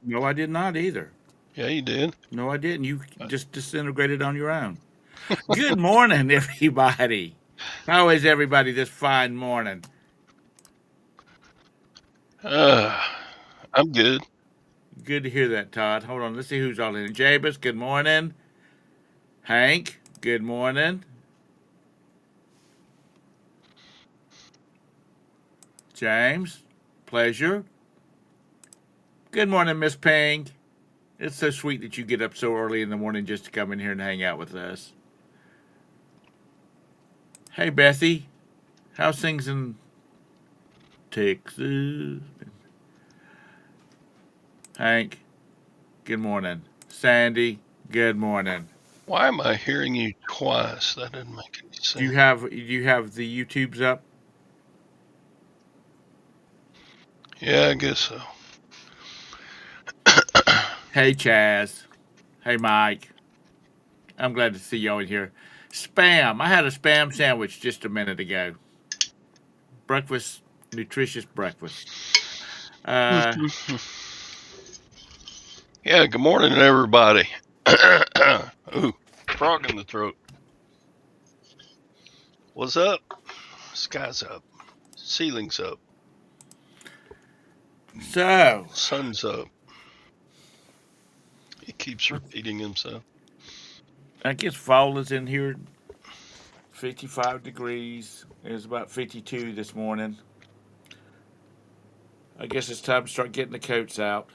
No, I did not either. Yeah, you did. No, I didn't. You just disintegrated on your own. Good morning, everybody. How is everybody this fine morning? Uh, I'm good. Good to hear that, Todd. Hold on, let's see who's all in. Jabez, good morning. Hank, good morning. James, pleasure. Good morning, Miss Ping. It's so sweet that you get up so early in the morning just to come in here and hang out with us. Hey, Bethy, how's things in Texas? Hank, good morning. Sandy, good morning. Why am I hearing you twice? That didn't make any Do you sense. have the YouTubes up? Yeah, I guess so. Hey, Chaz. Hey, Mike. I'm glad to see y'all in here. Spam. I had a spam sandwich just a minute ago. Breakfast, nutritious breakfast. Uh, Yeah, good morning, everybody. Ooh, frog in the throat. What's up? Sky's up. Ceiling's up. so Sun's up. He keeps repeating himself. I guess fall is in here. 55 degrees. It was about 52 this morning. I guess it's time to start getting the coats out.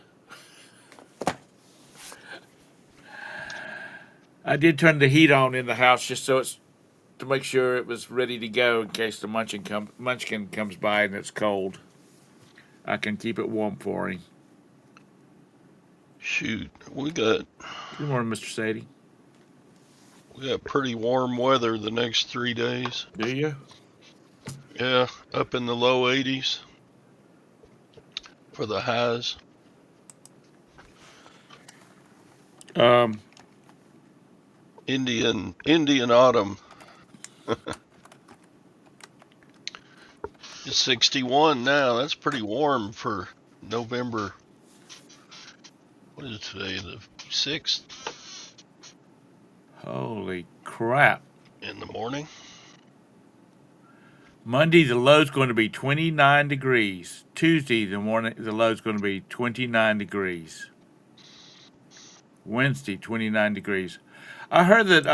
I did turn the heat on in the house just so it's to make sure it was ready to go in case the munchkin comes by and it's cold. I can keep it warm for him. Shoot, we got Good morning, Mr. Sadie. pretty warm weather the next 3 days. Do you? Yeah, up in the low 80s for the highs. Um, Indian autumn. It's 61 now. That's pretty warm for November. What is today? The 6th holy crap. in the morning. Monday, the low's going to be 29 degrees. Tuesday, the low's going to be 29 degrees. Wednesday, 29 degrees. I heard that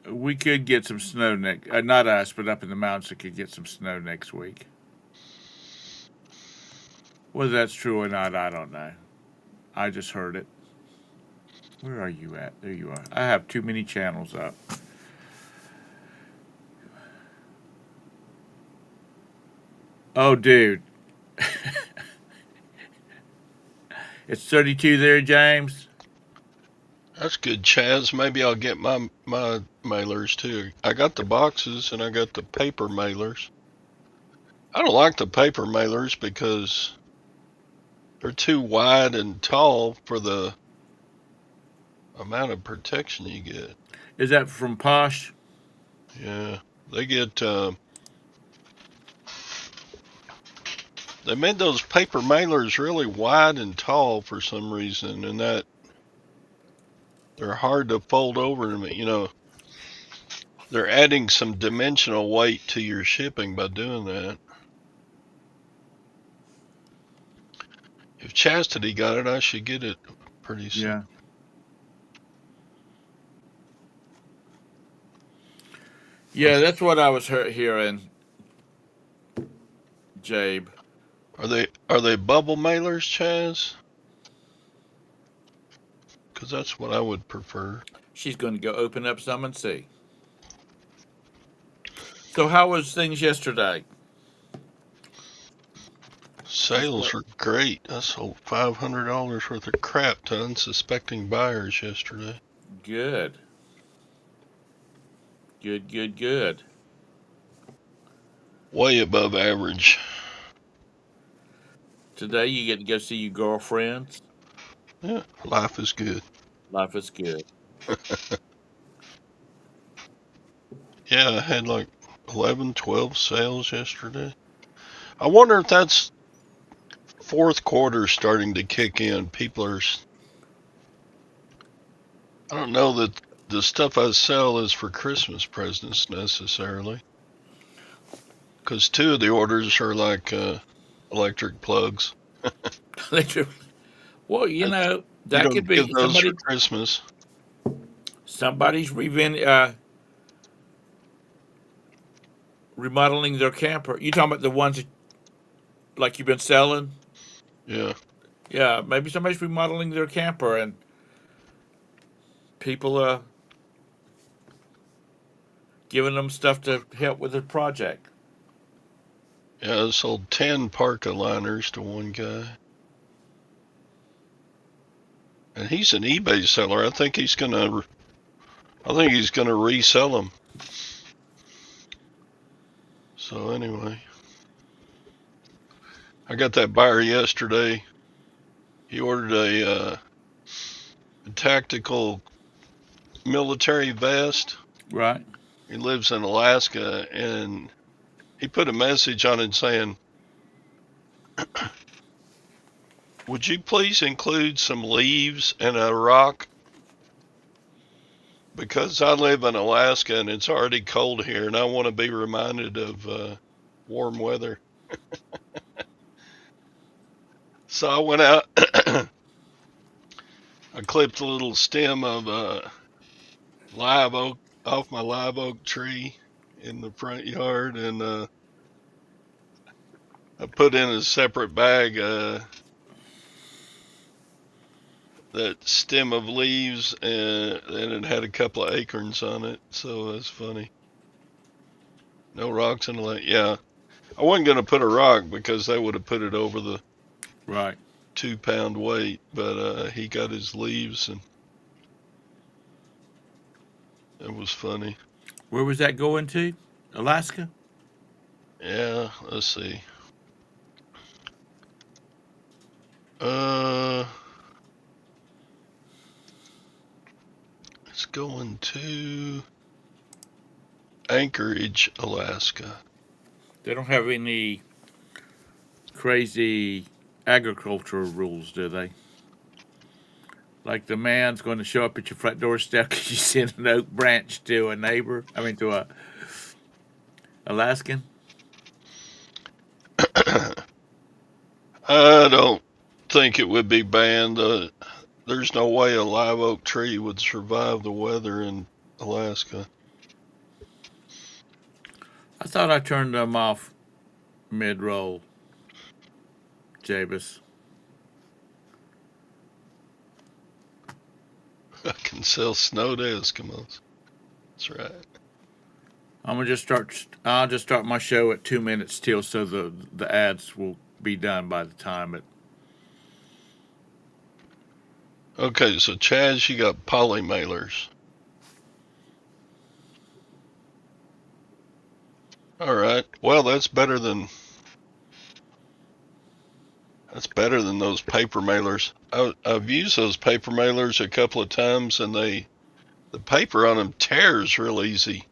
we could get some snow next. Not us, but up in the mountains, we could get some snow next week. Whether that's true or not, I don't know. I just heard it. Where are you at? There you are. I have too many channels up. Oh, dude. It's 32 there, James. That's good, Chaz. Maybe I'll get my mailers too. I got the boxes and I got the paper mailers. I don't like the paper mailers because they're too wide and tall for the amount of protection you get. Is that from Posh? Yeah, they get they made those paper mailers really wide and tall for some reason, and that they're hard to fold over. They're adding some dimensional weight to your shipping by doing that. If Chastity got it, I should get it pretty soon. Yeah. Yeah, that's what I was hearing, Jabe. Are they bubble mailers, Chaz? Because that's what I would prefer. She's going to go open up some and see. So, how was things yesterday? Sales were great. I sold $500 worth of crap to unsuspecting buyers yesterday. Good. Good, good, good. Way above average. Today you get to go see your girlfriends. Yeah, life is good. Life is good. Yeah, I had like 11, 12 sales yesterday. I wonder if that's fourth quarter starting to kick in. People are. I don't know that the stuff I sell is for Christmas presents necessarily, because two of the orders are like electric plugs. Well, you know, You that could don't give be those for Christmas. somebody's remodeling their camper. You talking about the ones that, like you've been selling? Yeah. Yeah, maybe somebody's remodeling their camper and people giving them stuff to help with the project. Yeah, I sold 10 parka liners to one guy. And he's an eBay seller. I think he's gonna resell them. So anyway, I got that buyer yesterday. He ordered a tactical military vest. Right. He lives in Alaska, and he put a message on it saying, "Would you please include some leaves and a rock? Because I live in Alaska and it's already cold here, and I want to be reminded of warm weather." So I went out. I clipped a little stem of live oak off my live oak tree in the front yard, and I put in a separate bag that stem of leaves, and it had a couple of acorns on it, so that's funny. No rocks in the lake. Yeah, I wasn't going to put a rock because they would have put it over the Right. 2-pound weight, but he got his leaves, and it was funny. Where was that going to? Alaska? Yeah, let's see. It's going to Anchorage, Alaska. They don't have any crazy agricultural rules, do they? Like the man's going to show up at your front doorstep because you sent an oak branch to a neighbor. I mean, to a Alaskan. I don't think it would be banned. There's no way a live oak tree would survive the weather in Alaska. I thought I turned them off mid-roll, Jabus. I can sell snow to Eskimos. That's right. I'll just start my show at 2 minutes till, so the ads will be done by the time it. Okay, so Chaz, you got poly mailers. All right. Well, that's better than those paper mailers. I've used those paper mailers a couple of times, and the paper on them tears real easy.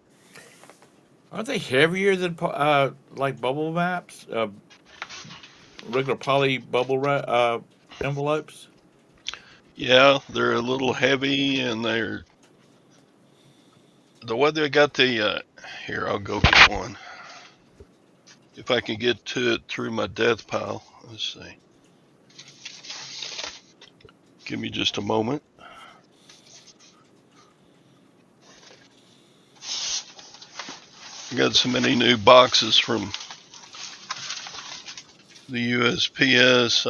Aren't they heavier than like bubble maps? Regular poly bubble envelopes? Yeah, they're a little heavy, and they're the way they got the. Here, I'll go get one. If I can get to it through my death pile. Let's see. Give me just a moment. I got so many new boxes from the USPS.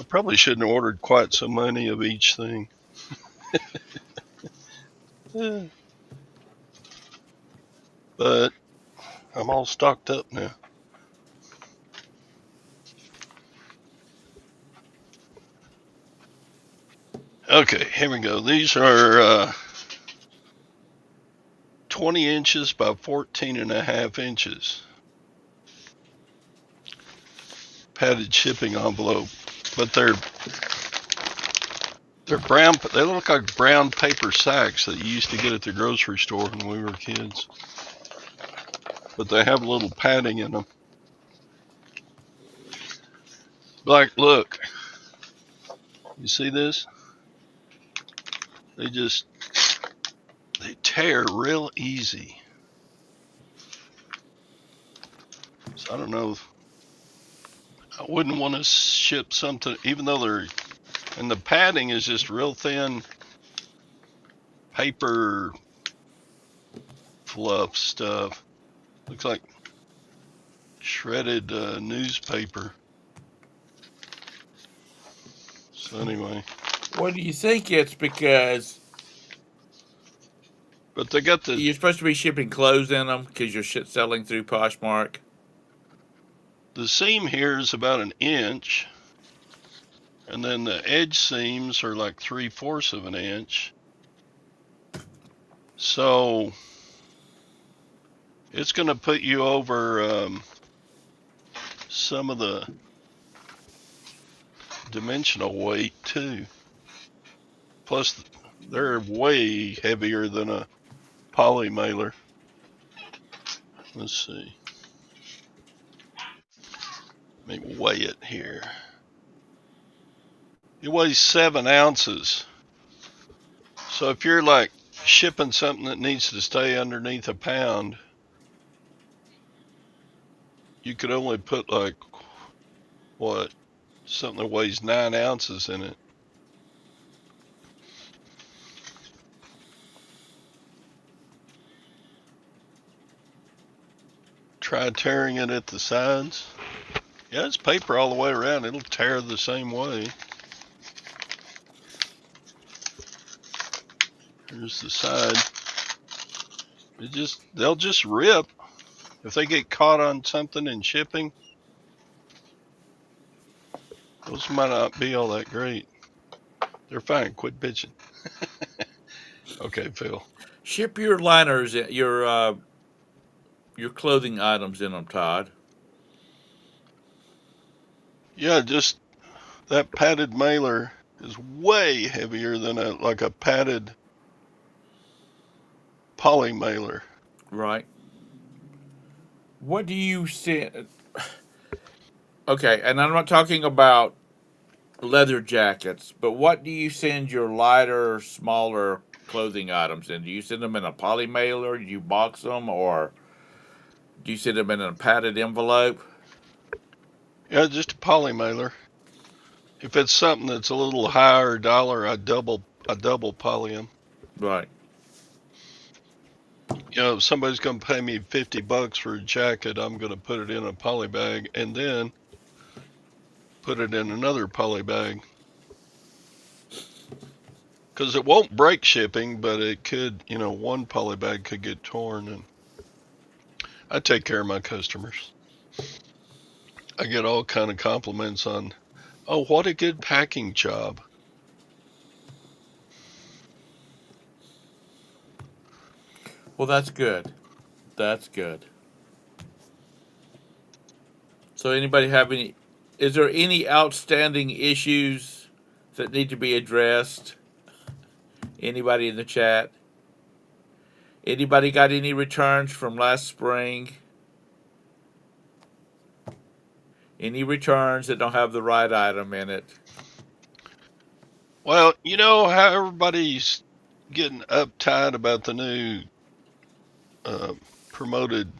I probably shouldn't have ordered quite so many of each thing. But I'm all stocked up now. Okay, here we go. These are 20 inches by 14.5 inches. Padded shipping envelope, but they're brown. They look like brown paper sacks that you used to get at the grocery store when we were kids. but they have a little padding in them. Like, look, you see this? They tear real easy. So I don't know. I wouldn't want to ship something, even though and the padding is just real thin paper fluff stuff. Looks like shredded newspaper. So anyway. What do you think it's because But they got you're supposed to be shipping clothes in them because you're selling through Poshmark? The seam here is about 1 inch, and then the edge seams are like 3/4 of an inch. So it's going to put you over some of the dimensional weight too. Plus, they're way heavier than a poly mailer. Let's see. Let me weigh it here. It weighs 7 ounces. So if you're like shipping something that needs to stay underneath a pound, you could only put like, what, something that weighs 9 ounces in it. Try tearing it at the sides. Yeah, it's paper all the way around. It'll tear the same way. Here's the side. They'll just rip if they get caught on something in shipping. Those might not be all that great. They're fine. Quit bitching. Okay, Phil. Ship your liners, your clothing items in them, Todd. Yeah, just that padded mailer is way heavier than a padded poly mailer. Right. What do you see? Okay, and I'm not talking about leather jackets, but what do you send your lighter, smaller clothing items in? Do you send them in a poly mailer? Do you box them, or do you send them in a padded envelope? Yeah, just a poly mailer. If it's something that's a little higher dollar, I double poly them. Right. You know, if somebody's going to pay me $50 for a jacket, I'm going to put it in a poly bag and then put it in another poly bag. Because it won't break shipping, but it could, one poly bag could get torn. And I take care of my customers. I get all kind of compliments on, oh, what a good packing job. Well, that's good. That's good. So, anybody have any? Is there any outstanding issues that need to be addressed? Anybody in the chat? Anybody got any returns from last spring? Any returns that don't have the right item in it? Well, you know how everybody's getting uptight about the new promoted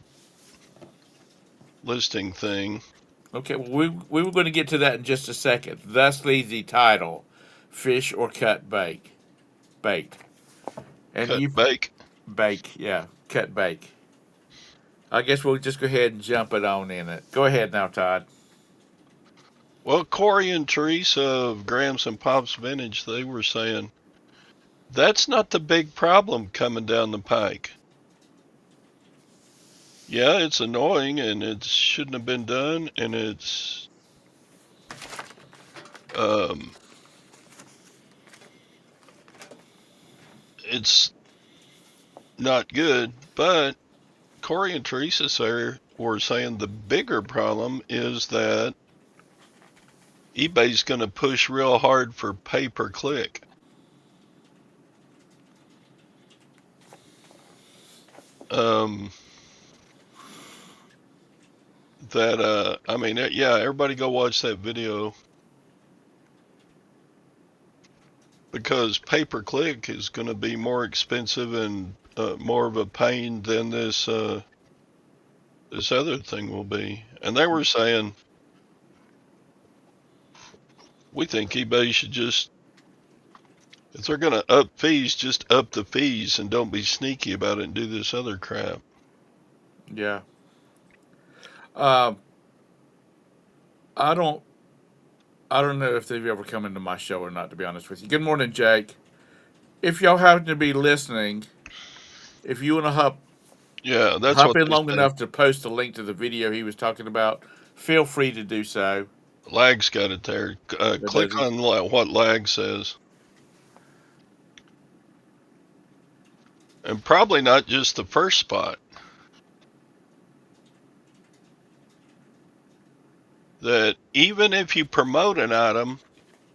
listing thing. Okay, well, we were going to get to that in just a second. Thusly, the title, Fish or Cut Bake. Baked. And Cut bake. Bake, yeah. Cut bake. I guess we'll just go ahead and jump it on in it. Go ahead now, Todd. Well, Corey and Teresa of Grams and Pops Vintage, they were saying, that's not the big problem coming down the pike. Yeah, it's annoying and it shouldn't have been done, and it's not good, but Corey and Teresa were saying the bigger problem is that eBay's going to push real hard for pay-per-click. that I mean, yeah, everybody go watch that video because pay-per-click is going to be more expensive and more of a pain than this other thing will be. And they were saying, we think eBay should just, if they're going to up fees, just up the fees and don't be sneaky about it and do this other crap. Yeah. Um, I don't. I don't know if they've ever come into my show or not. To be honest with you. Good morning, Jake. If y'all happen to be listening, if you want to Yeah, that's hop what in they long say. enough to post a link to the video he was talking about, feel free to do so. Lag's got it there. But does Click he? on what Lag says. And probably not just the first spot. That even if you promote an item,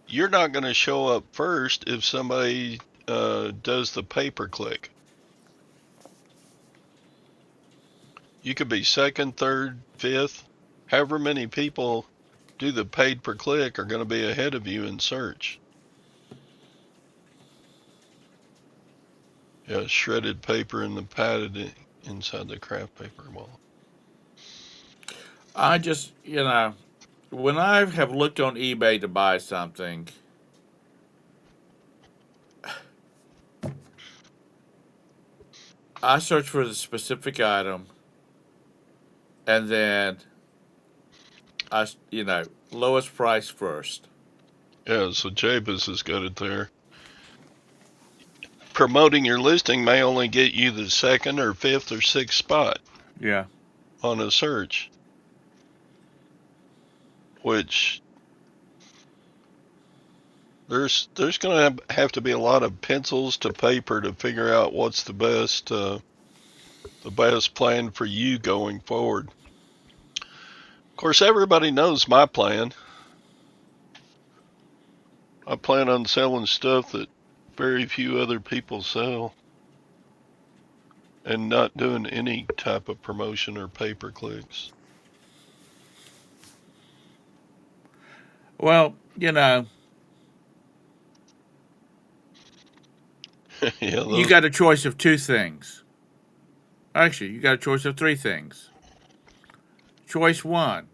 you're not going to show up first if somebody does the pay-per-click. You could be second, third, fifth. However many people do the paid per click are going to be ahead of you in search. Yeah, shredded paper and the padded inside the craft paper wall. I just, when I have looked on eBay to buy something, I search for the specific item, and then lowest price first. Yeah, so Jabez has got it there. Promoting your listing may only get you the second or fifth or sixth spot Yeah. on a search, which there's going to have to be a lot of pencils to paper to figure out what's the best plan for you going forward. Of course, everybody knows my plan. I plan on selling stuff that very few other people sell and not doing any type of promotion or pay-per-clicks. Well, Yeah, you got a choice of two things. Actually, you got a choice of three things. Choice one,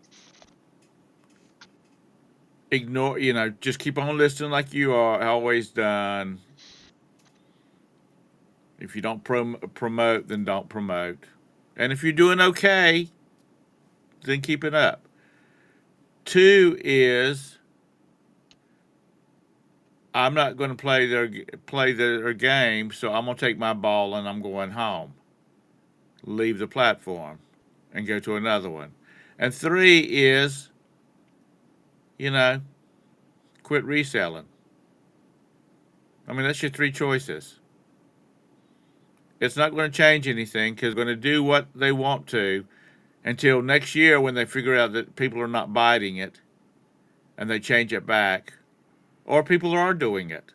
ignore, just keep on listing like you are always done. If you don't promote, then don't promote. And if you're doing okay, then keep it up. Two is I'm not going to play their game, so I'm going to take my ball and I'm going home. Leave the platform and go to another one. And three is, quit reselling. I mean, that's your three choices. It's not going to change anything because they're going to do what they want to until next year when they figure out that people are not biting it and they change it back, or people are doing it.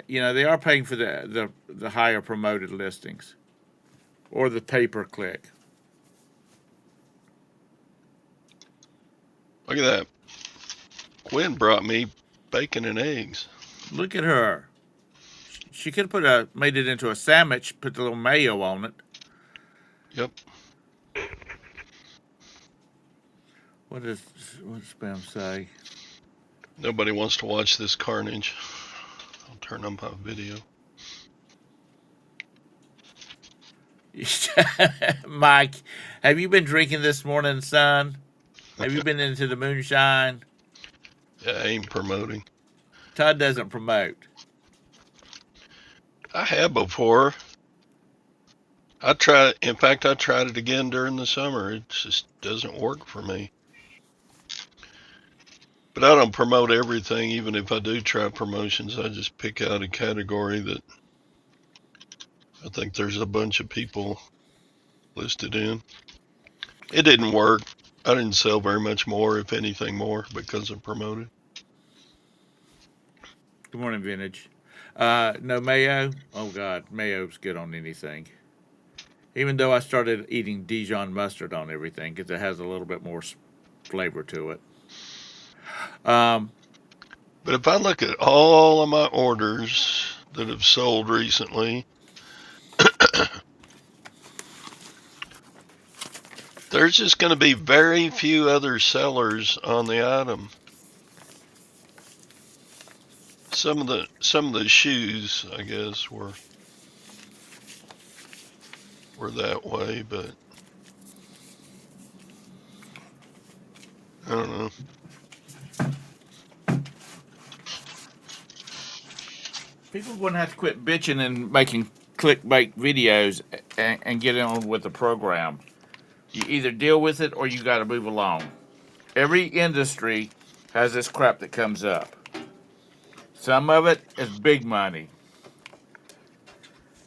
They are paying for the higher promoted listings or the pay-per-click. look at that. Gwen brought me bacon and eggs. Look at her. She could have made it into a sandwich, put a little mayo on it. Yep. What does Spam say? Nobody wants to watch this carnage. I'll turn on my video. Mike, have you been drinking this morning, son? Have you been into the moonshine? Yeah, I ain't promoting. Todd doesn't promote. I have before. In fact, I tried it again during the summer. It just doesn't work for me. But I don't promote everything. Even if I do try promotions, I just pick out a category that I think there's a bunch of people listed in. It didn't work. I didn't sell very much more, if anything more, because of promoted. Good morning, Vintage. No mayo. Oh God, mayo's good on anything. Even though I started eating Dijon mustard on everything because it has a little bit more flavor to it. Um, But if I look at all of my orders that have sold recently, there's just going to be very few other sellers on the item. Some of the shoes, I guess, were that way, but I don't know. People are going to have to quit bitching and making clickbait videos and get on with the program. You either deal with it or you got to move along. Every industry has this crap that comes up. Some of it is big money.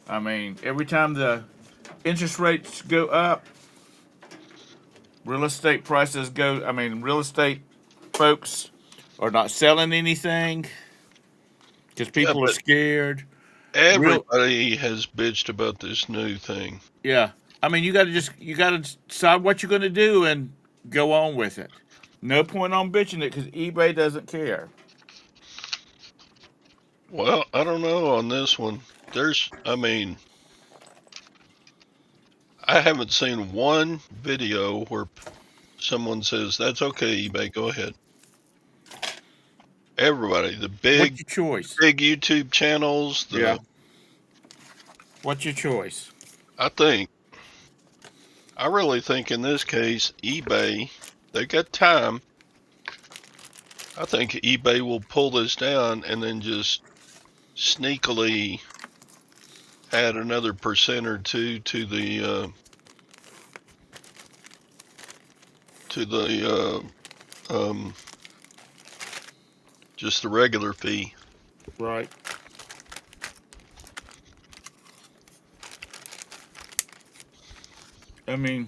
I mean, every time the interest rates go up, real estate prices go. I mean, real estate folks are not selling anything because Yeah, people are but scared. Real, everybody has bitched about this new thing. yeah. I mean, you got to decide what you're going to do and go on with it. No point on bitching it because eBay doesn't care. Well, I don't know on this one. I haven't seen one video where someone says, that's okay, eBay, go ahead. Everybody, the What's your choice? big YouTube channels, Yeah. What's your choice? I really think in this case, eBay, they got time. I think eBay will pull this down and then just sneakily add another % or two to the just the regular fee. Right. I mean,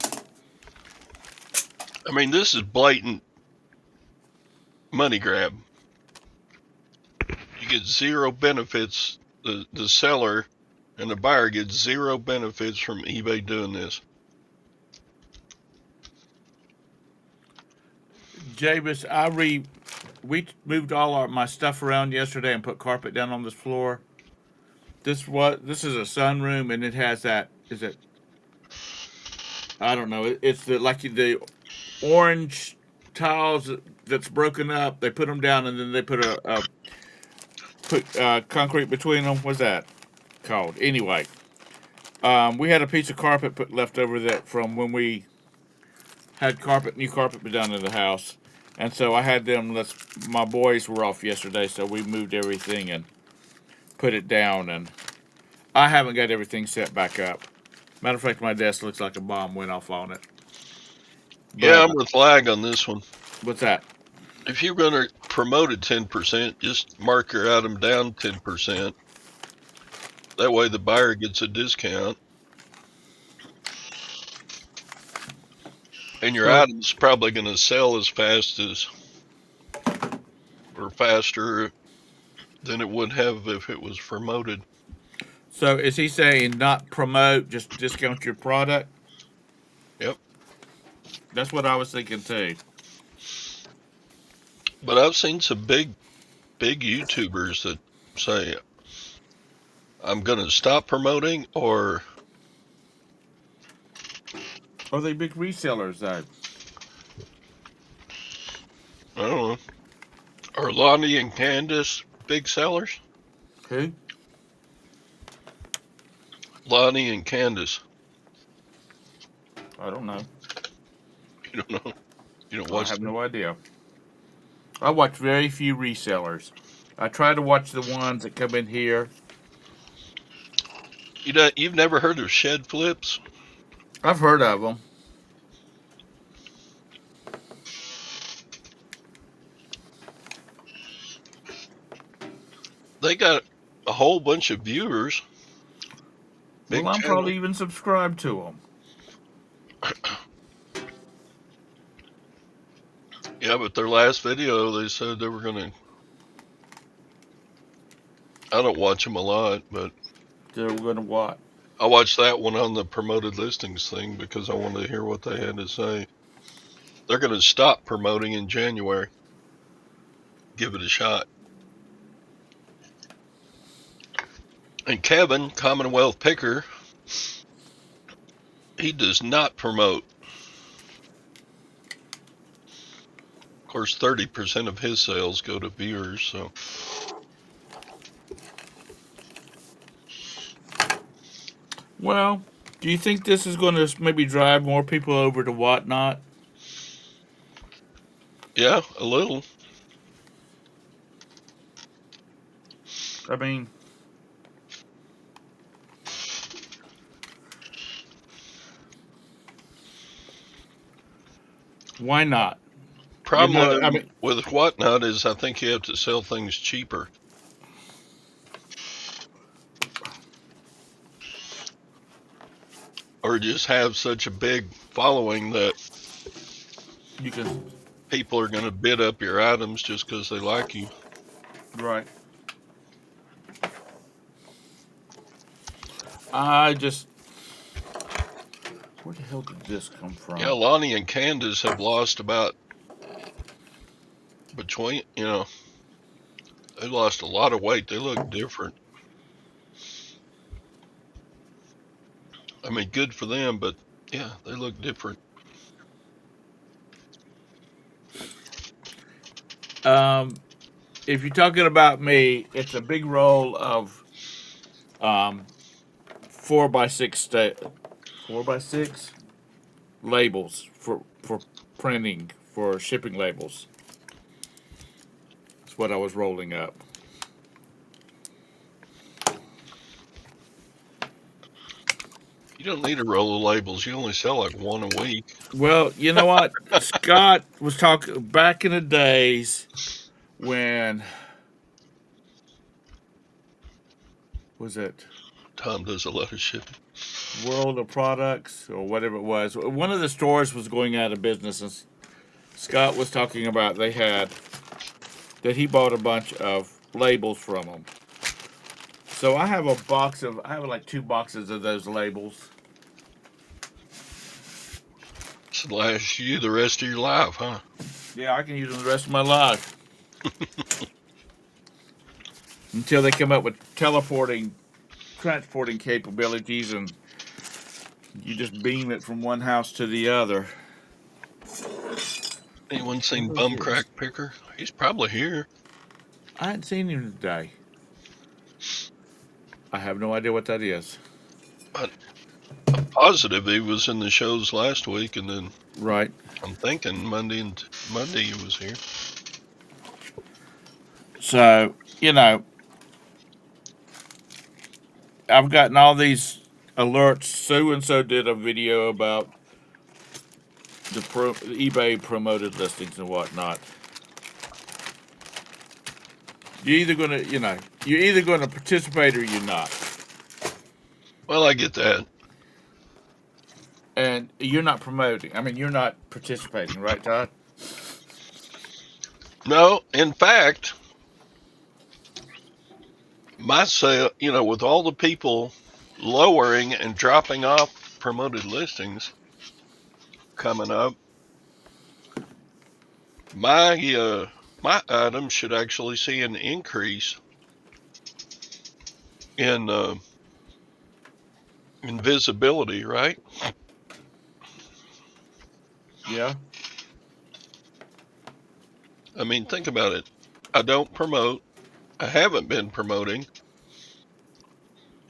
this is blatant money grab. You get zero benefits. The seller and the buyer gets zero benefits from eBay doing this. Javis, we moved all my stuff around yesterday and put carpet down on this floor. This is a sunroom and it has that. Is it? I don't know. It's the orange tiles that's broken up. They put them down and then they put concrete between them. What's that called? Anyway, we had a piece of carpet left over that from when we had new carpet put down in the house, and so I had them. My boys were off yesterday, so we moved everything and put it down, and I haven't got everything set back up. Matter of fact, my desk looks like a bomb went off on it. But, yeah, I'm with lag on this one. What's that? If you're going to promote it 10%, just mark your item down 10%. That way the buyer gets a discount. And your item's probably going to sell as fast as, or faster than it would have if it was promoted. So is he saying not promote, just discount your product? Yep. That's what I was thinking too. But I've seen some big YouTubers that say, I'm going to stop promoting, or... Are they big resellers though? I don't know. Are Lonnie and Candace big sellers? Who? Lonnie and Candace. I don't know. You don't know? You don't watch I have them? no idea. I watch very few resellers. I try to watch the ones that come in here. You've never heard of Shed Flips? I've heard of them. They got a whole bunch of viewers. Well, I'm probably even subscribed to them. Yeah, but their last video, they said they were going to... I don't watch them a lot, but... They're going to what? I watched that one on the promoted listings thing because I wanted to hear what they had to say. They're going to stop promoting in January. Give it a shot. And Kevin, Commonwealth Picker, he does not promote. Of course, 30% of his sales go to viewers, so. Well, do you think this is going to maybe drive more people over to Whatnot? Yeah, a little. I mean, why not? Problem with Whatnot is I think you have to sell things cheaper. Or just have such a big following that you can, people are going to bid up your items just because they like you. right. Where the hell did this come from? Yeah, Lonnie and Candace have lost about they lost a lot of weight. They look different. I mean, good for them, but yeah, they look different. If you're talking about me, it's a big roll of 4x6 labels for printing for shipping labels. That's what I was rolling up. You don't need a roll of labels. You only sell like one a week. Well, you know what? Scott was talking back in the days when was it Tom does a lot of shipping. World of Products or whatever it was. One of the stores was going out of business, and Scott was talking about that he bought a bunch of labels from them. So I have like 2 boxes of those labels. This will last you the rest of your life, huh? Yeah, I can use them the rest of my life. Until they come up with transporting capabilities, and you just beam it from one house to the other. Anyone seen Bumcrack Picker? He's probably here. I hadn't seen him today. I have no idea what that is. I'm positive he was in the shows last week, and then right. I'm thinking Monday he was here. So, I've gotten all these alerts. So and so did a video about the eBay promoted listings and whatnot. You're either gonna participate or you're not. Well, I get that. And you're not promoting. I mean, you're not participating, right, Todd? No, in fact, my sale, with all the people lowering and dropping off promoted listings coming up, my items should actually see an increase in visibility, right? Yeah. I mean, think about it. I don't promote. I haven't been promoting.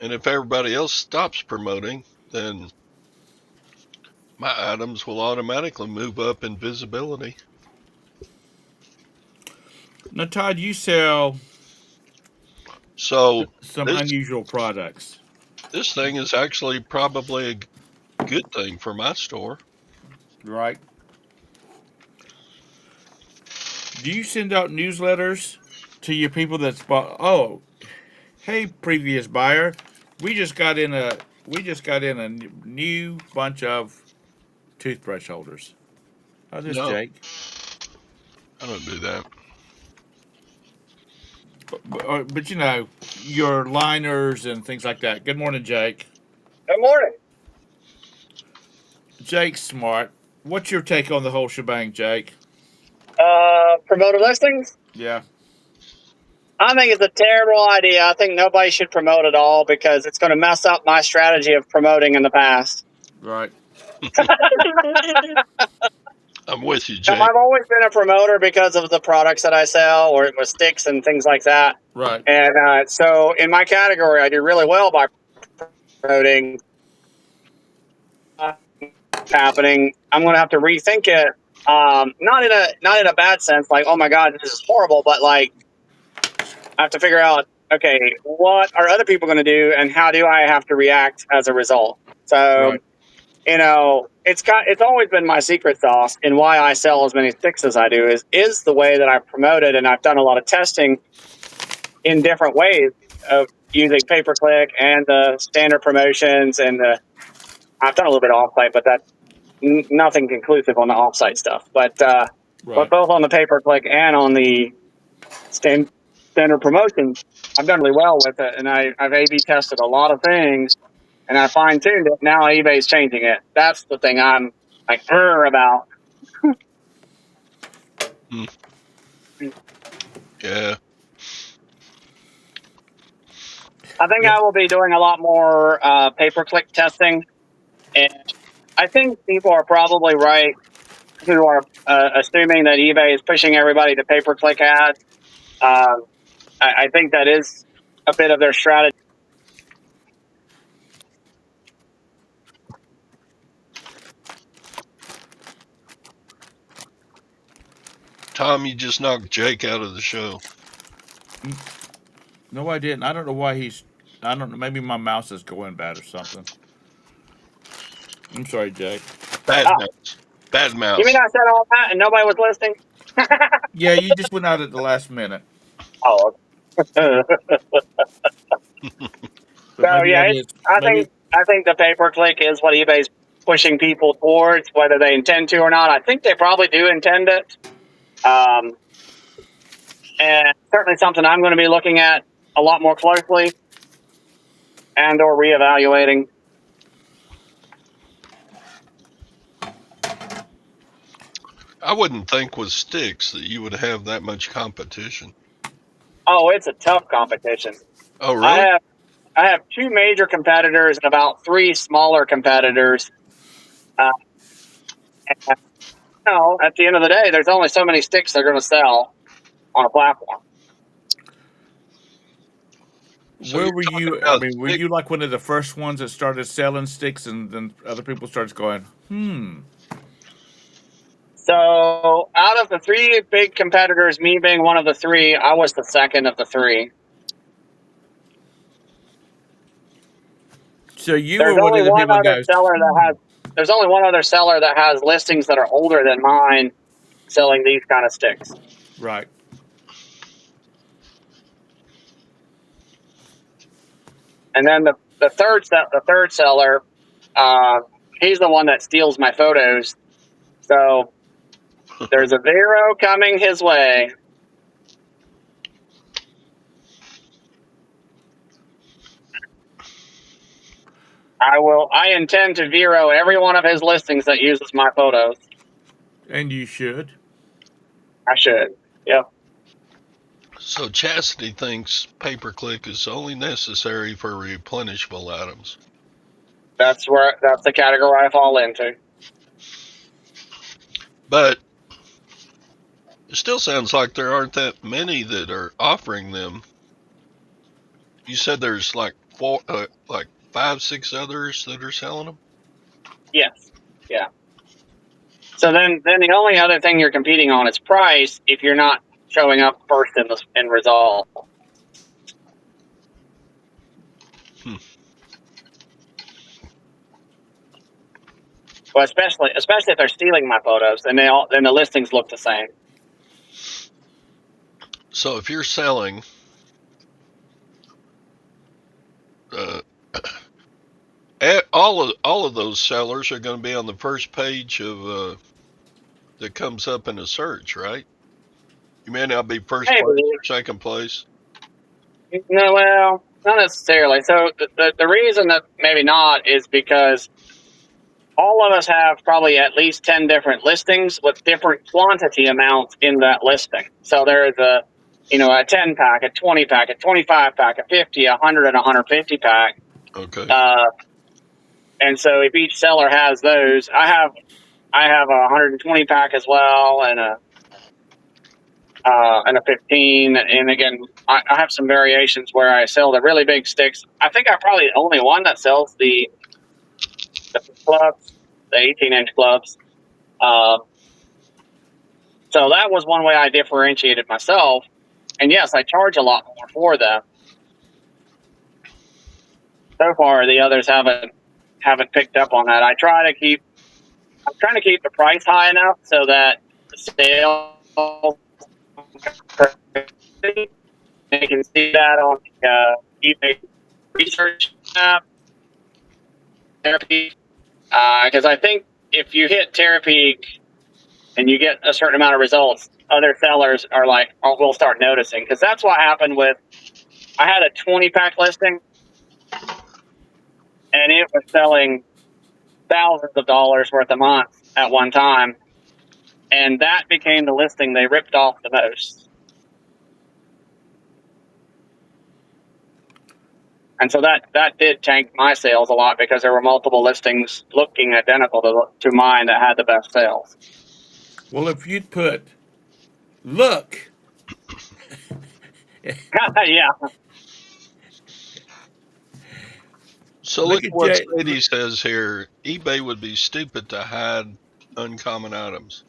And if everybody else stops promoting, then my items will automatically move up in visibility. Now, Todd, you sell some unusual products. This thing is actually probably a good thing for my store. Right. Do you send out newsletters to your people that's bought? Oh, hey, previous buyer, we just got in a new bunch of toothbrush holders. Oh, this No, Jake. I don't do that. But your liners and things like that. Good morning, Jake. Good morning. Jake's smart. What's your take on the whole shebang, Jake? Promoted listings? Yeah, I think it's a terrible idea. I think nobody should promote at all because it's going to mess up my strategy of promoting in the past. right. I'm with you, Now, Jake. I've always been a promoter because of the products that I sell, or with sticks and things like that. Right. And so, in my category, I do really well by promoting. Happening, I'm going to have to rethink it. Not in a bad sense, like oh my god, this is horrible, but like I have to figure out, okay, what are other people going to do, and how do I have to react as a result? So, Right. it's always been my secret sauce in why I sell as many sticks as I do is the way that I promote it, and I've done a lot of testing in different ways of using pay per click and the standard promotions, and I've done a little bit of offsite, but that's nothing conclusive on the offsite stuff. But Right. both on the pay per click and on the standard promotion, I've done really well with it, and I've A/B tested a lot of things, and I fine tuned it. Now eBay's changing it. That's the thing I'm like about. Yeah. I think Yeah. I will be doing a lot more pay per click testing, and I think people are probably right who are assuming that eBay is pushing everybody to pay per click ads. I think that is a bit of their strategy. Tom, you just knocked Jake out of the show. No, I didn't. I don't know why he's. I don't know. Maybe my mouse is going bad or something. I'm sorry, Jake. Bad Oh, mouse. Bad you mouse. mean I said all that and nobody was listening? Yeah, you just went out at the last minute. Oh, so But maybe yeah, that is. I Maybe. think the pay per click is what eBay's pushing people towards, whether they intend to or not. I think they probably do intend it, um, and certainly something I'm going to be looking at a lot more closely and or reevaluating. I wouldn't think with sticks that you would have that much competition. Oh, it's a tough competition. Oh, really? I have two major competitors and about three smaller competitors. Uh, and, at the end of the day, there's only so many sticks they're going to sell on a platform. So Where you're were talking you? I about mean, were stick. you like one of the first ones that started selling sticks, and then other people started going, So, out of the three big competitors, me being one of the three, I was the second of the three. So you There's were one only of the one people that other goes, seller that has. There's only one other seller that has listings that are older than mine, selling these kind of sticks. right. And then the third seller, he's the one that steals my photos. So there's a Vero coming his way. I intend to Vero every one of his listings that uses my photos. And you should. I should. Yep. So Chastity thinks pay-per-click is only necessary for replenishable items. That's the category I fall into. But it still sounds like there aren't that many that are offering them. You said there's like like 5, 6 others that are selling them. Yes. Yeah. So then the only other thing you're competing on is price if you're not showing up first in result. Hmm. Well, especially if they're stealing my photos, then the listings look the same. So if you're selling, all of those sellers are going to be on the first page of that comes up in a search, right? You may not be first Maybe. place or second place. No, well, Not necessarily. So the reason that maybe not is because all of us have probably at least 10 different listings with different quantity amounts in that listing. So there's a 10 pack, a 20 pack, a 25 pack, a 50, a 100, and a 150 pack. Okay. And so if each seller has those, I have a 120 pack as well, and a 15. And again, I have some variations where I sell the really big sticks. I think I'm probably the only one that sells the clubs, the 18-inch clubs. So that was one way I differentiated myself. And yes, I charge a lot more for them. So far, the others haven't picked up on that. I'm trying to keep the price high enough so that the sales, you can see that on the eBay research app, Terapeak. Because I think if you hit Terapeak and you get a certain amount of results, other sellers are like, oh, we'll start noticing. Because that's what happened with, I had a 20-pack listing, and it was selling thousands of dollars worth a month at one time. And that became the listing they ripped off the most. And so that did tank my sales a lot because there were multiple listings looking identical to mine that had the best sales. Well, if you'd put, look, Yeah. So Look look at at what Jay- Sadie says here. eBay would be stupid to hide uncommon items.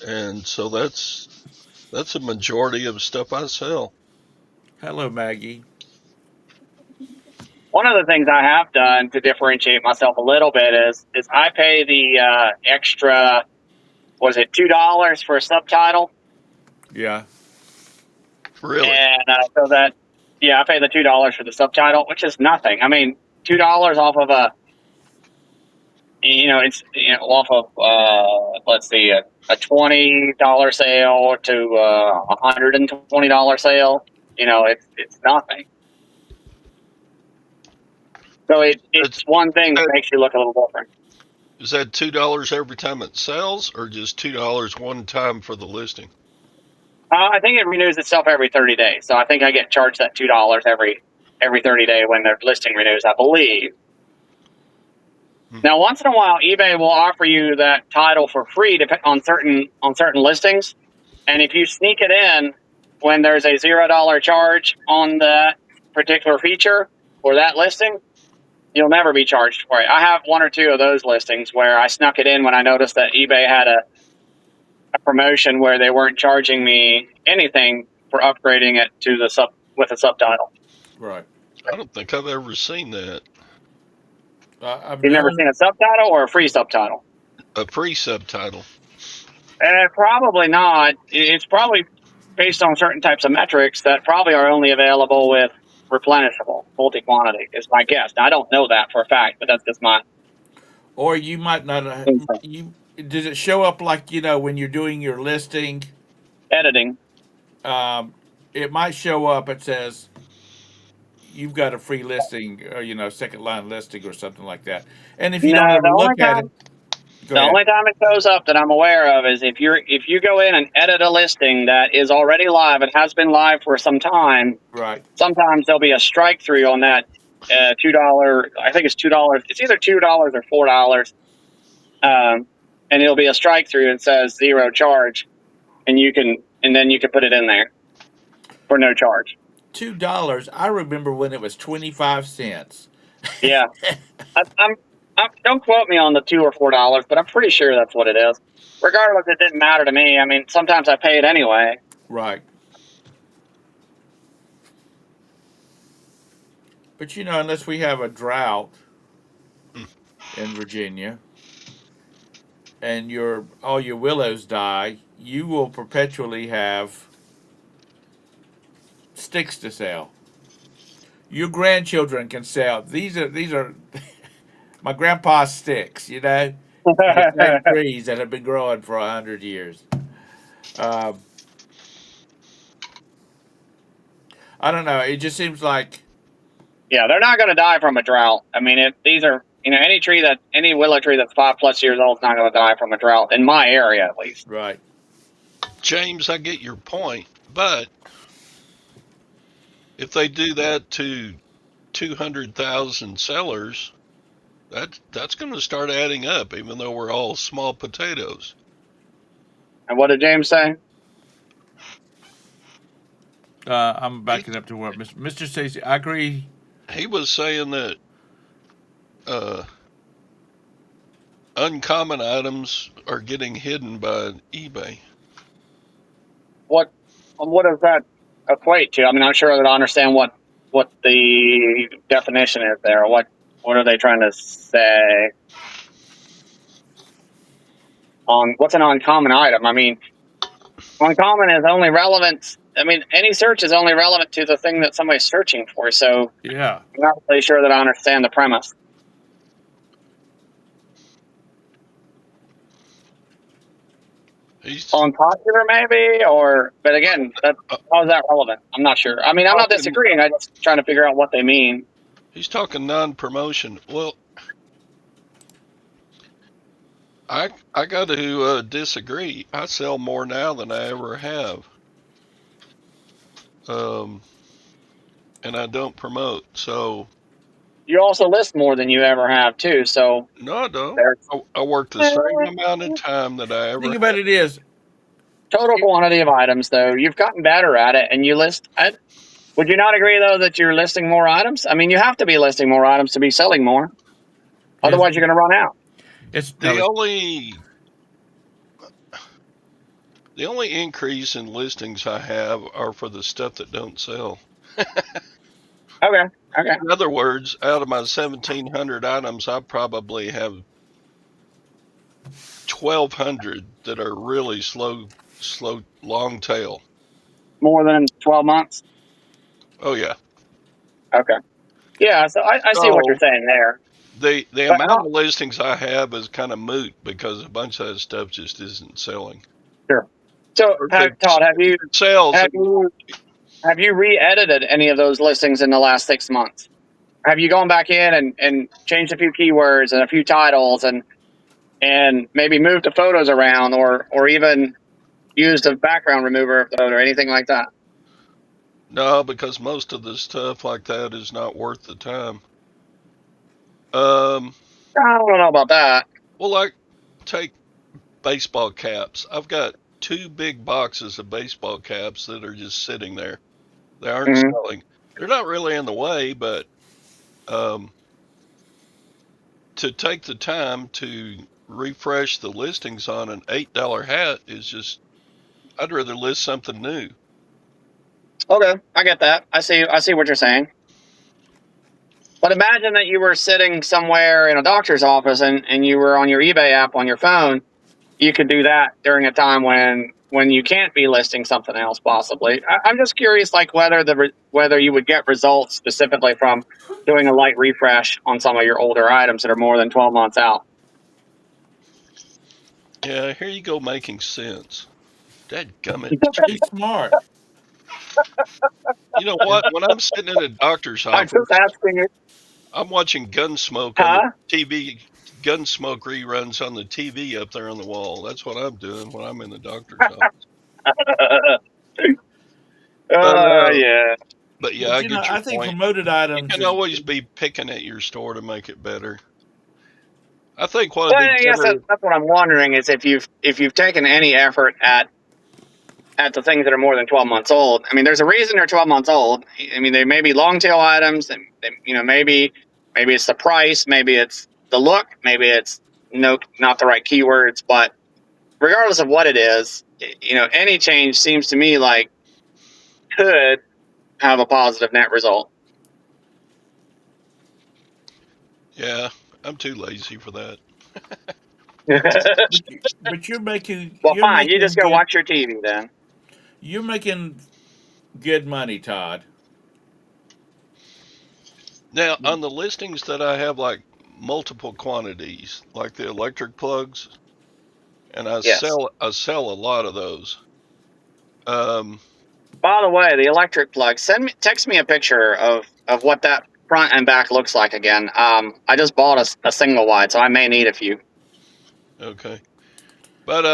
And so that's a majority of stuff I sell. hello, Maggie. One of the things I have done to differentiate myself a little bit is I pay the extra, was it $2 for a subtitle? Yeah. Really? And so that, yeah, I pay the $2 for the subtitle, which is nothing. I mean, $2 off of it's off of let's see, a $20 sale to a $120 sale. It's nothing. So it's one thing that makes you look a little different. Is that $2 every time it sells, or just $2 one time for the listing? I think it renews itself every 30 days. So I think I get charged that $2 every 30 day when their listing renews, I believe. Now, once in a while, eBay will offer you that title for free on certain listings, and if you sneak it in when there's a $0 charge on that particular feature or that listing, you'll never be charged for it. I have one or two of those listings where I snuck it in when I noticed that eBay had a promotion where they weren't charging me anything for upgrading it to with a subtitle. Right. I don't think I've ever seen that. You've never seen a subtitle or a free subtitle? A free subtitle. Probably not. It's probably based on certain types of metrics that probably are only available with replenishable multi-quantity is my guess. Now, I don't know that for a fact, but that's just my. Or you might not. Does it show up like when you're doing your listing? Editing. It might show up. It says you've got a free listing, or second line listing, or something like that. And if you don't ever look at it, the only time it shows up that I'm aware of is if you go in and edit a listing that is already live and has been live for some time. Right. Sometimes there'll be a strike through on that $2. I think it's $2. It's either $2 or $4. And it'll be a strike through and says zero charge, and then you can put it in there for no charge. $2. I remember when it was 25 cents. Yeah, don't quote me on the $2 or $4, but I'm pretty sure that's what it is. Regardless, it didn't matter to me. I mean, sometimes I pay it anyway. Right. But unless we have a drought in Virginia and all your willows die, you will perpetually have sticks to sell. Your grandchildren can sell. These are my grandpa's sticks, the same trees that have been growing for 100 years. I don't know. It just seems like Yeah, they're not going to die from a drought. I mean, if these are, any willow tree that's 5+ years old is not going to die from a drought in my area, at least. right. James, I get your point, but if they do that to 200,000 sellers, that's going to start adding up, even though we're all small potatoes. And what did James say? I'm backing up to what Mr. Stacy. I agree. He was saying that uncommon items are getting hidden by eBay. What does that equate to? I mean, I'm sure that I understand what the definition is there. What are they trying to say? What's an uncommon item? I mean, uncommon is only relevant. I mean, any search is only relevant to the thing that somebody's searching for. So Yeah. I'm not really sure that I understand the premise. He's Unpopular, maybe, but again, how is that relevant? I'm not sure. I mean, I'm not disagreeing. I'm just trying to figure out what they mean. he's talking non-promotion. Well, I got to disagree. I sell more now than I ever have, and I don't promote. So You also list more than you ever have, too. So no, I don't. there's I work the same amount of time that I The ever thing have. about it is, total quantity of items, though. You've gotten better at it, and you list. Would you not agree, though, that you're listing more items? I mean, you have to be listing more items to be selling more. Otherwise, you're going to run out. it's The only increase in listings I have are for the stuff that don't sell. Okay. In other words, out of my 1,700 items, I probably have 1,200 that are really slow, long tail. More than 12 months? Oh yeah. Okay. Yeah, so I see what you're saying there. The But amount of listings I have is kind of moot because a bunch of that stuff just isn't selling. Sure. So, Todd, have you Sales. re-edited any of those listings in the last 6 months? Have you gone back in and changed a few keywords and a few titles and maybe moved the photos around or even used a background remover of the photo or anything like that? No, because most of the stuff like that is not worth the time. I don't know about that. Well, like take baseball caps. I've got 2 big boxes of baseball caps that are just sitting there. They aren't selling. They're not really in the way, but to take the time to refresh the listings on an $8 hat is just, I'd rather list something new. Okay, I get that. I see what you're saying. But imagine that you were sitting somewhere in a doctor's office and you were on your eBay app on your phone. You could do that during a time when you can't be listing something else, possibly. I'm just curious, like whether you would get results specifically from doing a light refresh on some of your older items that are more than 12 months out. Yeah, here you go making sense. Dadgummit. He's smart. You know what? When I'm sitting in a doctor's I'm office, just asking you. I'm watching Gunsmoke on the TV. Gunsmoke reruns on the TV up there on the wall. That's what I'm doing when I'm in the doctor's office. Yeah. But yeah, But, I you get know, your I think point. promoted items. You can always be picking at your store to make it better. I think Well, I guess that's what I'm wondering is if you've taken any effort at the things that are more than 12 months old. I mean, there's a reason they're 12 months old. I mean, they may be long tail items, and maybe it's the price, maybe it's the look, maybe it's not the right keywords. But regardless of what it is, any change seems to me like could have a positive net result. Yeah, I'm too lazy for that. But you're making. Well, you're fine. making You just go good- watch your TV then. You're making good money, Todd. Now, on the listings that I have like multiple quantities, like the electric plugs, and I Yes. sell a lot of those. By the way, the electric plug. Text me a picture of what that front and back looks like again. I just bought a single wide, so I may need a few. Okay. But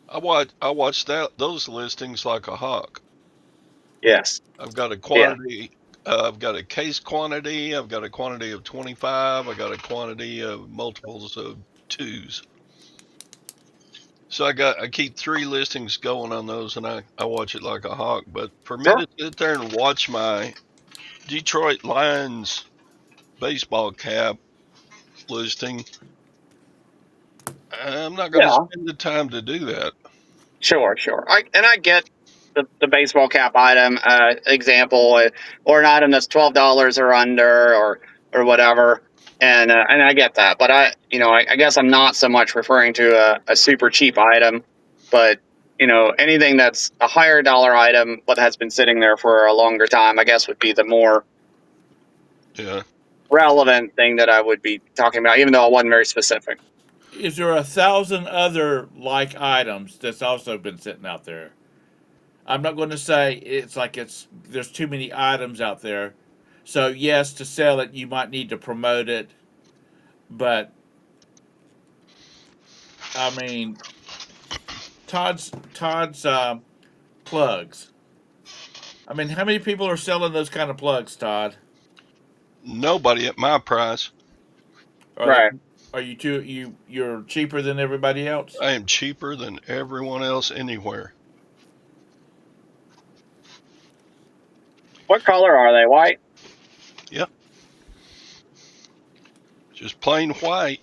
I watched those listings like a hawk. Yes. I've got a quantity. I've got a case quantity. I've got a quantity of 25. I got a quantity of multiples of 2s. So I keep 3 listings going on those, and I watch it like a hawk. But for me to sit there and watch my Detroit Lions baseball cap listing, I'm not going to spend the time to do that. Sure. I get the baseball cap item example, or an item that's $12 or under, or whatever, and I get that. But I guess I'm not so much referring to a super cheap item, but anything that's a higher dollar item but has been sitting there for a longer time, I guess would be the more relevant thing that I would be talking about, even though I wasn't very specific. Is there 1,000 other like items that's also been sitting out there? I'm not going to say there's too many items out there. So yes, to sell it, you might need to promote it, but I mean, Todd's plugs. I mean, how many people are selling those kind of plugs, Todd? Nobody at my price. Right. Are you're cheaper than everybody else? I am cheaper than everyone else anywhere. What color are they? White? Yep. Just plain white.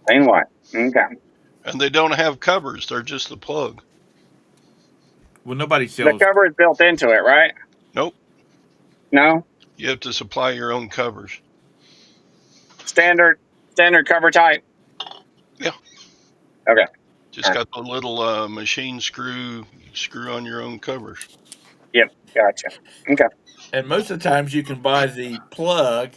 Plain white. Okay. And they don't have covers. They're just the plug. Well, nobody sells. The cover is built into it, right? Nope. No? You have to supply your own covers. Standard cover type? Yeah. Okay. Just got the little machine screw on your own covers. Yep. Gotcha. Okay. And most of the times you can buy the plug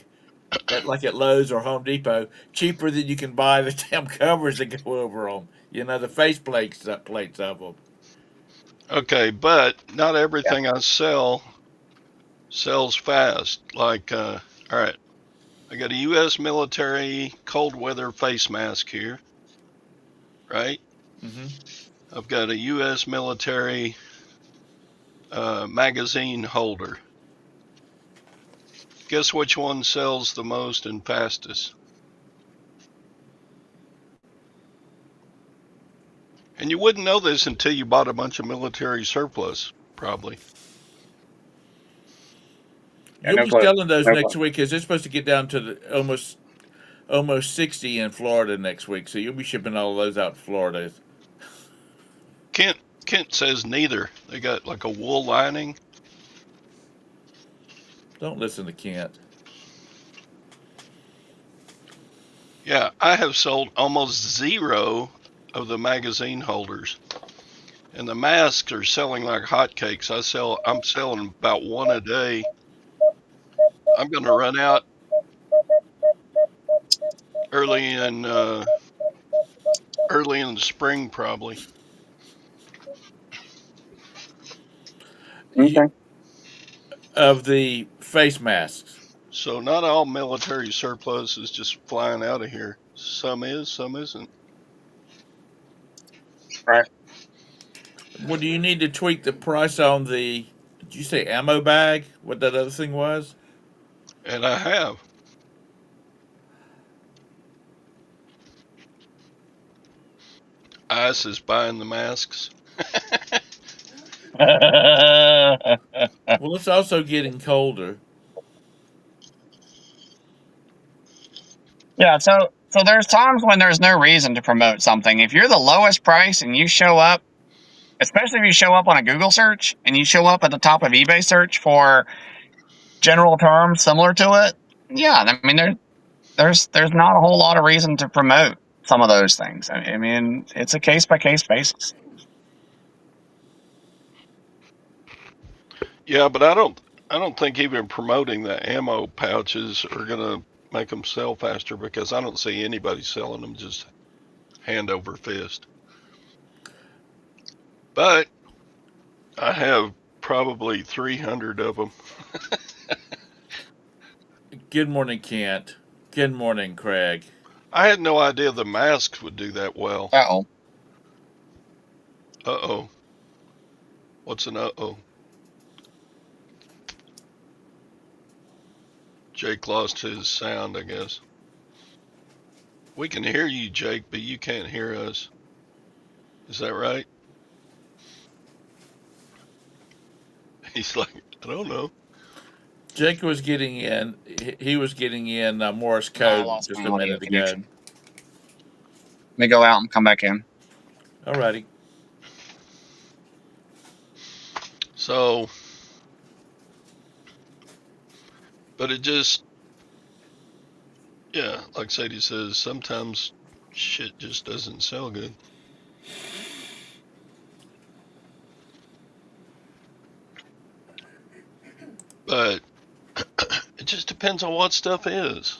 at Lowe's or Home Depot cheaper than you can buy the damn covers that go over them. The face plates of them. Okay, but not everything I sell sells fast. Like, all right, I got a U.S. military cold weather face mask here, right? Mm-hmm. I've got a U.S. military magazine holder. Guess which one sells the most and fastest? And you wouldn't know this until you bought a bunch of military surplus, probably. You'll be selling those next week because they're supposed to get down to almost 60 in Florida next week. So you'll be shipping all of those out to Florida. Kent says neither. They got like a wool lining. Don't listen to Kent. Yeah, I have sold almost 0 of the magazine holders, and the masks are selling like hotcakes. I'm selling about 1 a day. I'm going to run out early in the spring, probably. Okay. Of the face masks. So not all military surplus is just flying out of here. Some is, some isn't. Right. Well, do you need to tweak the price on the, did you say ammo bag? What that other thing was? And I have. ICE is buying the masks. Well, it's also getting colder. Yeah, so there's times when there's no reason to promote something. If you're the lowest price and you show up, especially if you show up on a Google search and you show up at the top of eBay search for general terms similar to it, yeah, I mean there's not a whole lot of reason to promote some of those things. I mean, it's a case by case basis. Yeah, but I don't think even promoting the ammo pouches are gonna make them sell faster, because I don't see anybody selling them just hand over fist. But I have probably 300 of them. Good morning, Kent. Good morning, Craig. I had no idea the masks would do that well. Uh-oh. Uh-oh. What's an uh-oh? Jake lost his sound, I guess. We can hear you, Jake, but you can't hear us. Is that right? He's like, I don't know. Jake was getting in. He was getting in Morse I code lost just my a audio minute ago. connection. Let me go out and come back in. Alrighty. So, but it just, yeah, like Sadie says, sometimes shit just doesn't sell good. But it just depends on what stuff is.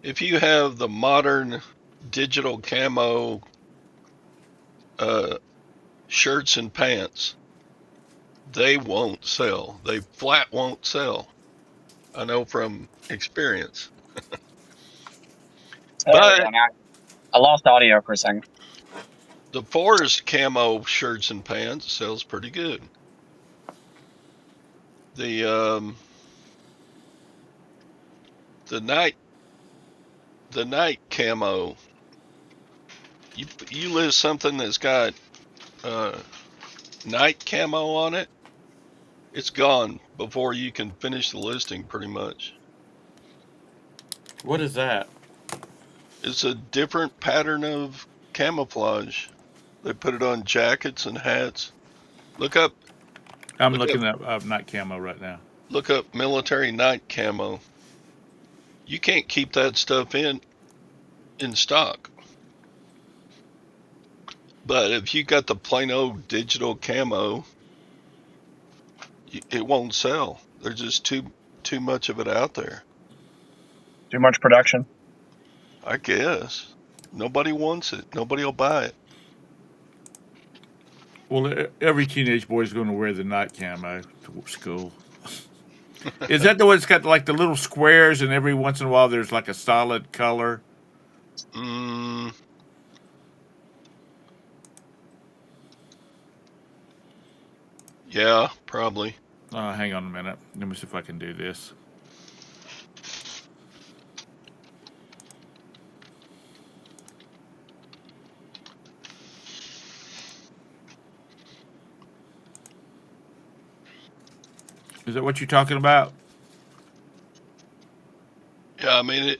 If you have the modern digital camo shirts and pants, they won't sell. They flat won't sell. I know from experience. But I lost audio for a second. the Forest camo shirts and pants sells pretty good. The night camo. You list something that's got night camo on it, it's gone before you can finish the listing pretty much. What is that? It's a different pattern of camouflage. They put it on jackets and hats. Look up I'm looking up night camo right now. look up military night camo. You can't keep that stuff in stock. But if you got the plain old digital camo, it won't sell. There's just too much of it out there. Too much production. I guess. Nobody wants it. Nobody will buy it. Well, every teenage boy is going to wear the night camo to school. Is that the one that's got like the little squares, and every once in a while there's like a solid color? Yeah, probably. Hang on a minute. Let me see if I can do this. Is that what you're talking about? Yeah, I mean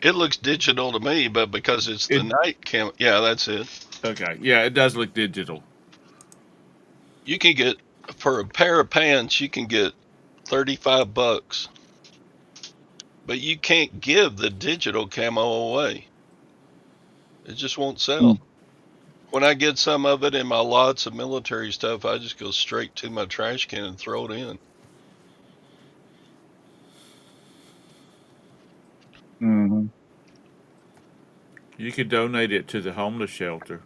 it looks digital to me, but because it's the night camo, yeah, that's it. Okay, yeah, it does look digital. You can get, for a pair of pants, you can get $35, but you can't give the digital camo away. It just won't sell. When I get some of it in my lots of military stuff, I just go straight to my trash can and throw it in. Mm-hmm. You could donate it to the homeless shelter.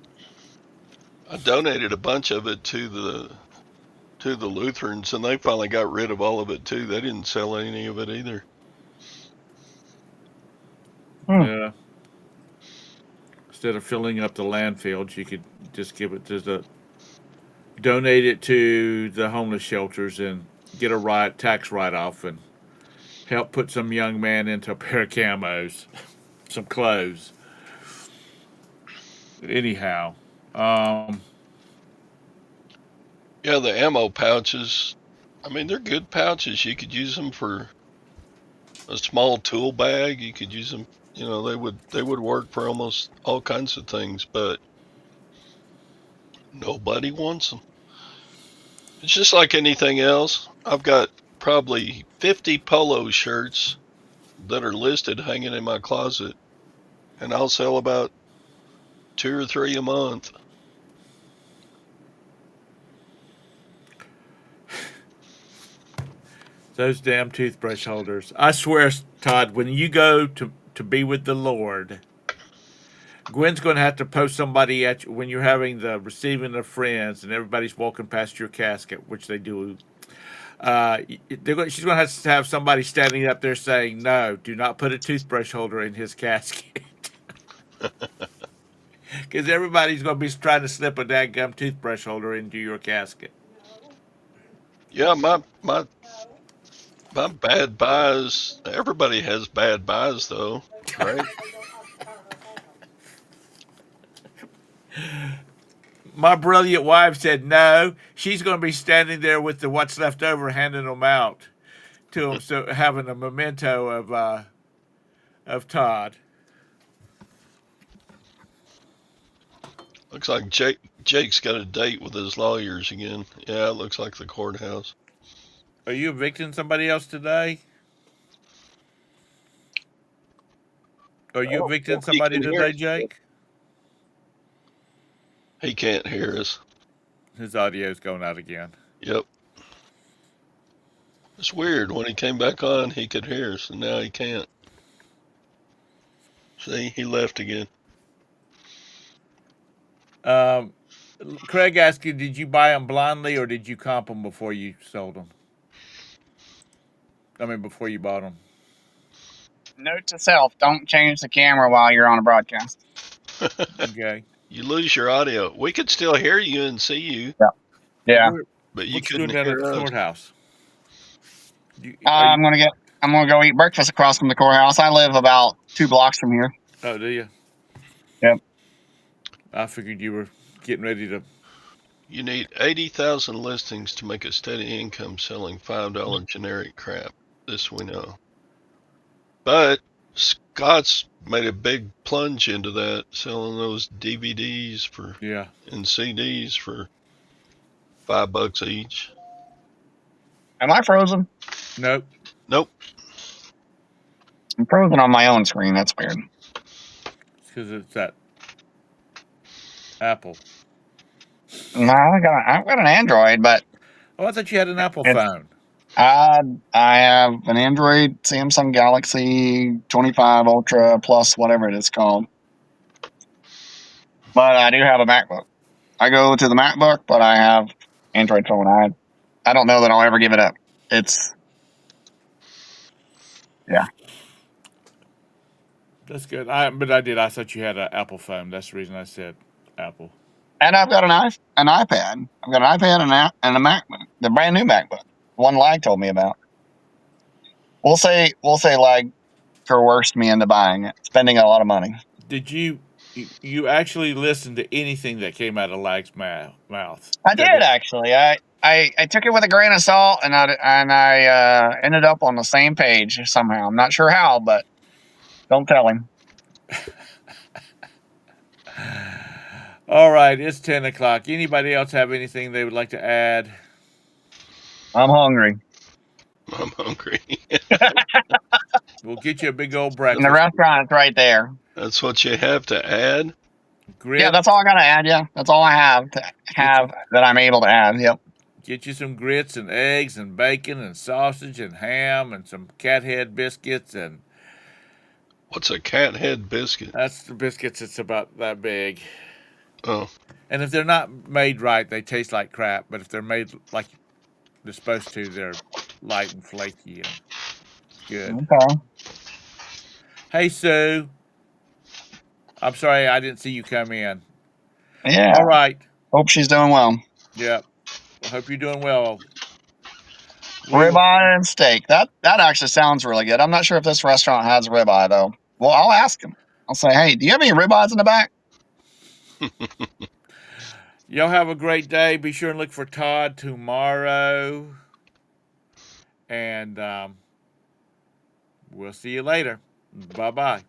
I donated a bunch of it to the Lutherans, and they finally got rid of all of it too. They didn't sell any of it either. Yeah. Instead of filling up the landfills, you could just give it to donate it to the homeless shelters and get a tax write-off and help put some young man into a pair of camos, some clothes. Anyhow, yeah, the ammo pouches, I mean, they're good pouches. You could use them for a small tool bag. You could use them, they would work for almost all kinds of things, but nobody wants them. It's just like anything else. I've got probably 50 polo shirts that are listed hanging in my closet, and I'll sell about 2 or 3 a month. those damn toothbrush holders. I swear, Todd, when you go to be with the Lord, Gwen's going to have to post somebody at you when you're having the receiving of friends and everybody's walking past your casket, which they do. She's going to have somebody standing up there saying, "No, do not put a toothbrush holder in his casket," because everybody's going to be trying to slip a dadgum toothbrush holder into your casket. Yeah, my bad buys. Everybody has bad buys, though, right? My brilliant wife said, "No, she's going to be standing there with the what's left over, handing them out to him, so having a memento of Todd." Looks like Jake's got a date with his lawyers again. Yeah, it looks like the courthouse. Are you evicting somebody else today? Are you evicting somebody today, Jake? He can't hear us. His audio's going out again. Yep. It's weird. When he came back on, he could hear us, and now he can't. See, he left again. Craig asked you, did you buy them blindly or did you comp them before you sold them? I mean, before you bought them. Note to self: don't change the camera while you're on a broadcast. Okay. You lose your audio. We could still hear you and see you, Yeah. but you What you couldn't doing down at hear the us. courthouse? I'm gonna go eat breakfast across from the courthouse. I live about 2 blocks from here. Oh, do you? Yep. I figured you were getting ready to. You need 80,000 listings to make a steady income selling $5 generic crap. This we know. But Scott's made a big plunge into that, selling those DVDs and CDs for $5 each. Am I frozen? Nope. Nope. I'm frozen on my own screen. That's weird. It's because it's that Apple. No, I've got an Android, but Oh, I thought you had an Apple It's- phone. I have an Android Samsung Galaxy 25 Ultra Plus, whatever it is called. But I do have a MacBook. I go to the MacBook, but I have Android phone. I don't know that I'll ever give it up. It's That's good. But I did. I thought you had an Apple phone. That's the reason I said Apple. and I've got an iPad. I've got an iPad and a MacBook, the brand new MacBook, one Lag told me about. We'll say Lag coerced me into buying it, spending a lot of money. Did you actually listen to anything that came out of Lag's mouth? I did actually. I took it with a grain of salt, and I ended up on the same page somehow. I'm not sure how, but don't tell him. All right, it's 10 o'clock. Anybody else have anything they would like to add? I'm hungry. I'm hungry. We'll get you a big old And breakfast. the restaurant is right there. That's what you have to add. Grits. Yeah, that's all I gotta add. Yeah, that's all I have that I'm able to add. Yep. Get you some grits and eggs and bacon and sausage and ham and some cat head biscuits, and What's a cat head biscuit? that's the biscuits. It's about that big. Oh, And if they're not made right, they taste like crap. But if they're made like they're supposed to, they're light and flaky and good. Okay. Hey, Sue. I'm sorry I didn't see you come in. Yeah. All right. Hope she's doing well. Yep. I hope you're doing well. Ribeye and steak. That actually sounds really good. I'm not sure if this restaurant has ribeye though. Well, I'll ask him. I'll say, hey, do you have any ribeyes in the back? Y'all have a great day. Be sure and look for Todd tomorrow. And we'll see you later. Bye-bye.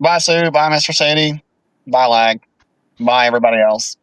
Bye, Sue. Bye, Mr. Sadie. Bye, Lag. Bye, everybody else.